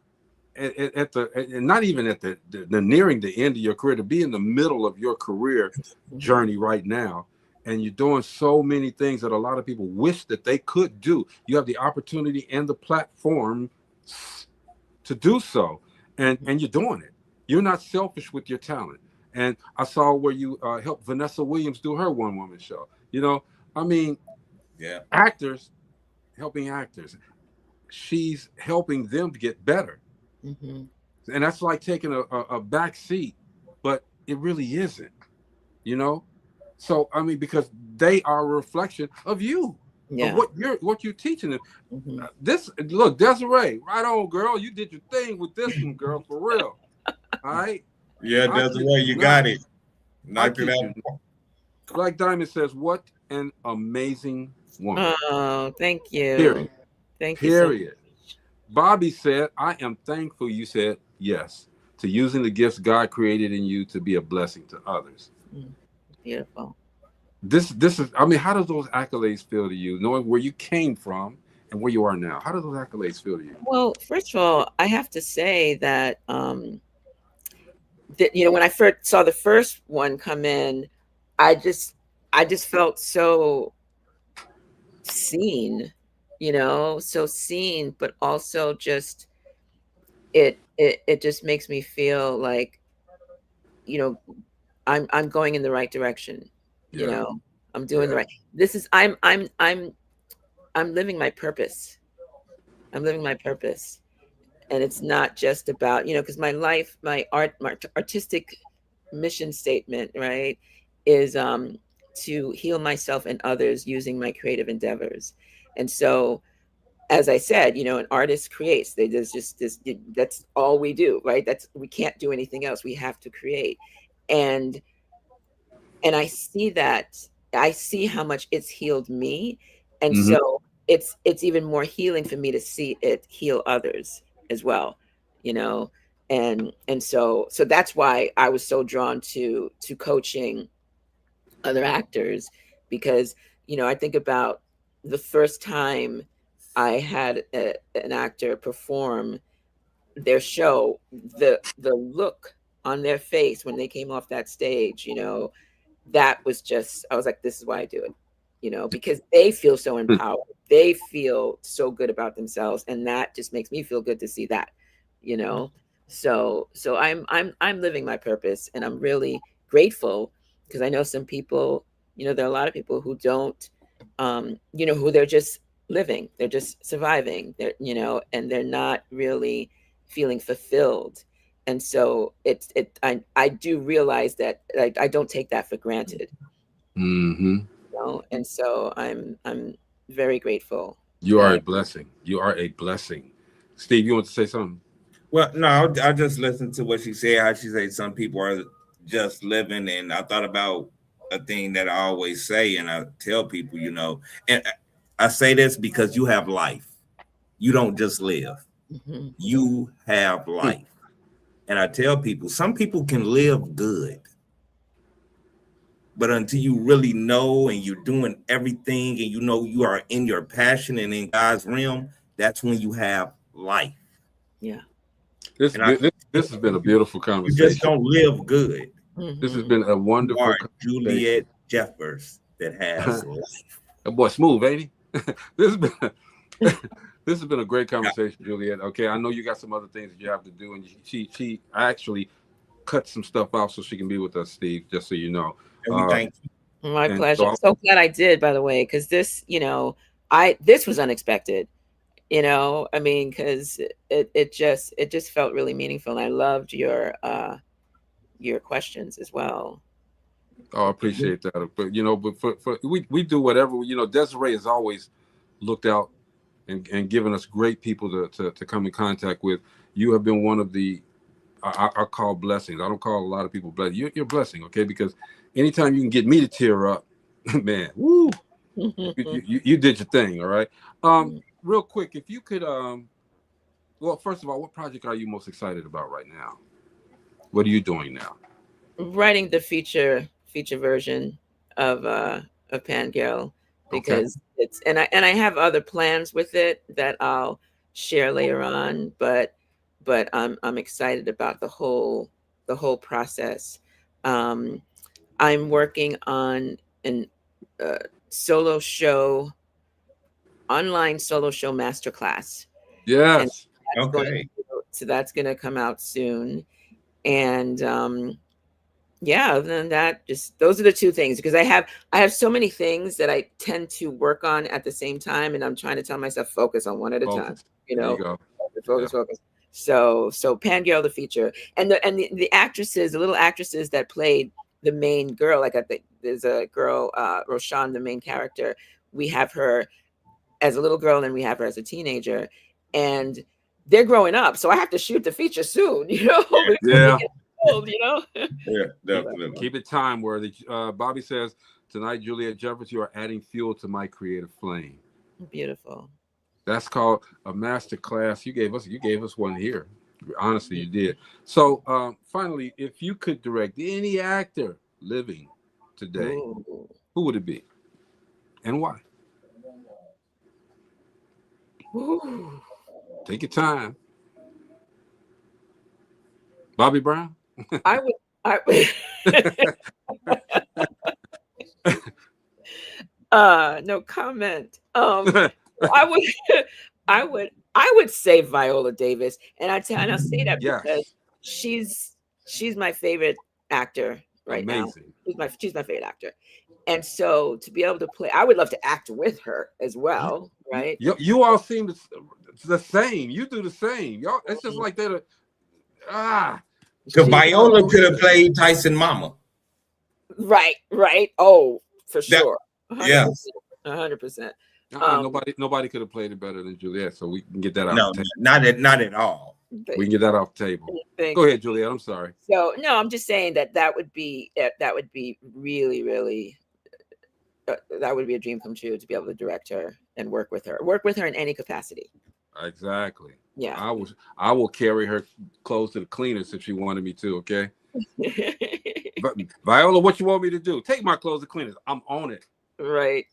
at the, and not even at the nearing the end of your career, to be in the middle of your career journey right now, and you're doing so many things that a lot of people wish that they could do. You have the opportunity and the platform to do so, and you're doing it. You're not selfish with your talent. And I saw where you helped Vanessa Williams do her one-woman show. You know, I mean, actors helping actors. She's helping them to get better. And that's like taking a back seat, but it really isn't, you know? So, I mean, because they are a reflection of you, of what you're teaching them. Look, Desiree, right on, girl. You did your thing with this one, girl, for real. All right? Yeah, Desiree, you got it. Knocked it out. Black Diamond says, what an amazing woman. Oh, thank you. Period. Thank you. Period. Bobby said, I am thankful you said yes to using the gifts God created in you to be a blessing to others. Beautiful. This is, I mean, how does those accolades feel to you, knowing where you came from and where you are now? How do those accolades feel to you? Well, first of all, I have to say that you know, when I first saw the first one come in, I just felt so seen, you know, so seen, but also just it just makes me feel like, you know, I'm going in the right direction. You know, I'm doing the right. This is I'm living my purpose. I'm living my purpose. And it's not just about, you know, because my life, my artistic mission statement, right, is to heal myself and others using my creative endeavors. And so, as I said, you know, an artist creates. There's just this. That's all we do, right? We can't do anything else. We have to create, and I see that. I see how much it's healed me, and so it's even more healing for me to see it heal others as well, you know. And so that's why I was so drawn to coaching other actors, because, you know, I think about the first time I had an actor perform their show, the look on their face when they came off that stage, you know, that was just, I was like, this is why I do it, you know, because they feel so empowered. They feel so good about themselves. And that just makes me feel good to see that, you know. So I'm living my purpose, and I'm really grateful, because I know some people, you know, there are a lot of people who don't, you know, who they're just living, they're just surviving, they're, you know, and they're not really feeling fulfilled. And so I do realize that I don't take that for granted. You know? And so I'm very grateful. You are a blessing. You are a blessing. Steve, you want to say something? Well, no, I just listened to what she said, how she said some people are just living. And I thought about a thing that I always say, and I tell people, you know, and I say this because you have life. You don't just live. You have life. And I tell people, some people can live good, but until you really know and you're doing everything and you know you are in your passion and in God's realm, that's when you have life. Yeah. This has been a beautiful conversation. You just don't live good. This has been a wonderful conversation. Juliette Jeffers that has life. That boy smooth, ain't he? This has been this has been a great conversation, Juliette. Okay, I know you got some other things that you have to do, and she actually cut some stuff out so she can be with us, Steve. Just so you know. Thank you. My pleasure. I'm so glad I did, by the way, because this, you know, this was unexpected. You know, I mean, because it just felt really meaningful, and I loved your questions as well. Oh, I appreciate that. But you know, but for we do whatever, you know. Desiree has always looked out and given us great people to come in contact with. You have been one of the I call blessings. I don't call a lot of people blessings. You're a blessing, okay? Because anytime you can get me to tear up, man, woo, you did your thing, all right? Real quick, if you could, well, first of all, what project are you most excited about right now? What are you doing now? Writing the feature version of Pangirl, because it's and I have other plans with it that I'll share later on, but I'm excited about the whole process. I'm working on an solo show, online solo show masterclass. Yes. So that's going to come out soon. And yeah, other than that, just those are the two things, because I have so many things that I tend to work on at the same time, and I'm trying to tell myself focus on one at a time. You know, focus. So Pangirl the feature, and the actresses, the little actresses that played the main girl, like I think there's a girl, Roshan, the main character. We have her as a little girl, and we have her as a teenager, and they're growing up. So I have to shoot the feature soon. You know, yeah. Old, you know. Yeah, definitely. Keep it time worthy. Bobby says tonight, Juliette Jeffers, you are adding fuel to my creative flame. Beautiful. That's called a master class. You gave us one here. Honestly, you did. So finally, if you could direct any actor living today, who would it be, and why? Take your time. Bobby Brown. I would. No comment. I would say Viola Davis, and I'll say that because she's my favorite actor right now. She's my favorite actor, and so to be able to play, I would love to act with her as well, right? You all seem the same. You do the same. Y'all, it's just like they're Because Viola could have played Tyson Mama. Right. Oh, for sure. 100%. 100%. Nobody could have played it better than Juliette, so we can get that out. No, the table. not at all. We can get that off the table. Go ahead, Juliette. I'm sorry. So no, I'm just saying that would be really, really. That would be a dream come true to be able to direct her and work with her in any capacity. Exactly. Yeah. I will carry her clothes to the cleaners if she wanted me to. Okay. But Viola, what you want me to do? Take my clothes to cleaners. I'm on it. Right.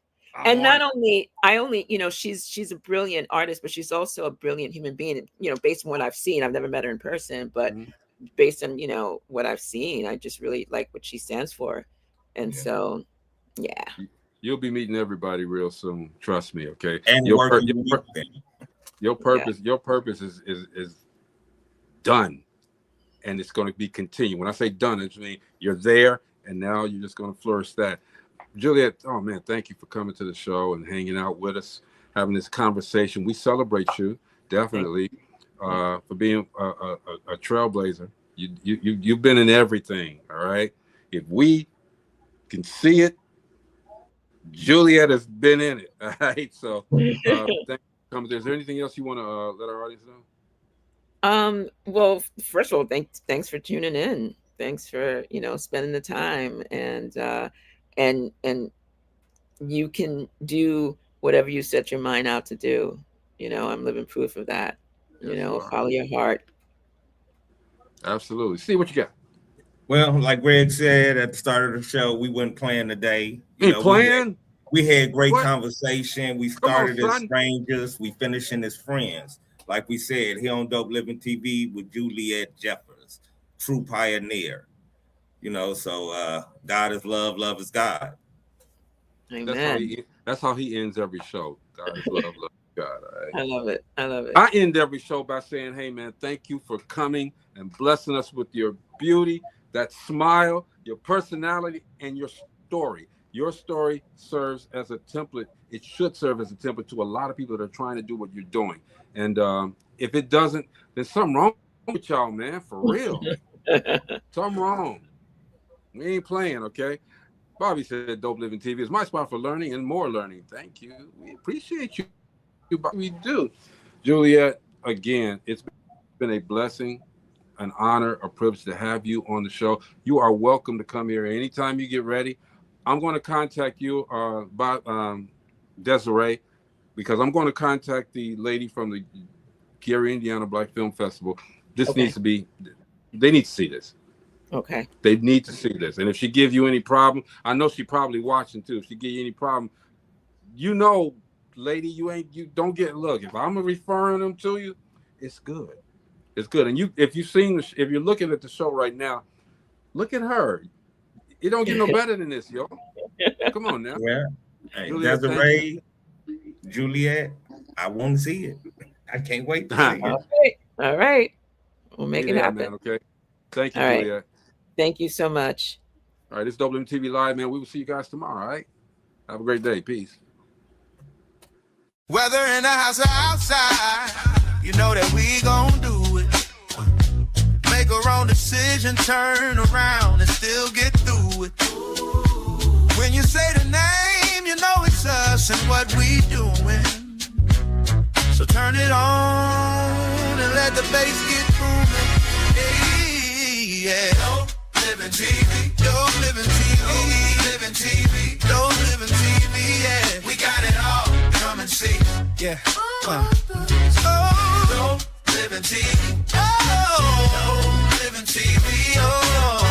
And not only, she's a brilliant artist, but she's also a brilliant human being. Based on what I've seen, I've never met her in person, but based on what I've seen, I just really like what she stands for. And so, yeah. You'll be meeting everybody real soon. Trust me. Okay. And your purpose is done, and it's going to be continued. When I say done, it means you're there, and now you're just going to flourish that. Juliette, oh man, thank you for coming to the show and hanging out with us, having this conversation. We celebrate you definitely for being a trailblazer. You've been in everything. All right. If we can see it, Juliette has been in it. All right. So thank you for coming. Is there anything else you want to let our audience know? Well, first of all, thanks for tuning in. Thanks for spending the time, and you can do whatever you set your mind out to do. I'm living proof of that. Follow your heart. Absolutely. See what you got. Well, like Greg said at the start of the show, we weren't playing today. We had great conversation. We started as strangers. We finished as friends. Like we said, here on Dope Living TV with Juliette Jeffers, true pioneer. So God is love, love is God. Amen. That's how he ends every show. God is love, love is God. All right? I love it. I end every show by saying, hey man, thank you for coming and blessing us with your beauty, that smile, your personality, and your story. Your story serves as a template. It should serve as a template to a lot of people that are trying to do what you're doing. And if it doesn't, there's something wrong with y'all, man, for real. Something wrong. We ain't playing, okay? Bobby said Dope Living TV is my spot for learning and more learning. Thank you. We appreciate you. We do. Juliette, again, it's been a blessing, an honor, a privilege to have you on the show. You are welcome to come here anytime you get ready. I'm going to contact you about Desiree, because I'm going to contact the lady from the Gary, Indiana Black Film Festival. This needs to be, they need to see this. Okay. They need to see this. And if she gives you any problem, I know she probably watching too. If she give you any problem, lady, you don't get, look, if I'm referring them to you, it's good. It's good. And if you're looking at the show right now, look at her. It don't get no better than this, yo. Come on now. Yeah. Hey, Desiree, Juliette, I want to see it. I can't wait to see it. All right. We'll make it happen. Man, okay. Thank you, all right. Juliette. Thank you so much. All right, this is Dope Living TV Live, man. We will see you guys tomorrow, all right? Have a great day. Peace. Whether in the house or outside, you know that we gon' do it. Make a wrong decision, turn around and still get through it. When you say the name, you know it's us and what we doing. So turn it on and let the bass get booming. Hey, yeah. Dope Living TV, Dope Living TV, Dope Living TV, Dope Living TV, yeah. We got it all. Come and see, yeah. Oh, Dope Living TV, oh, Dope Living TV, oh.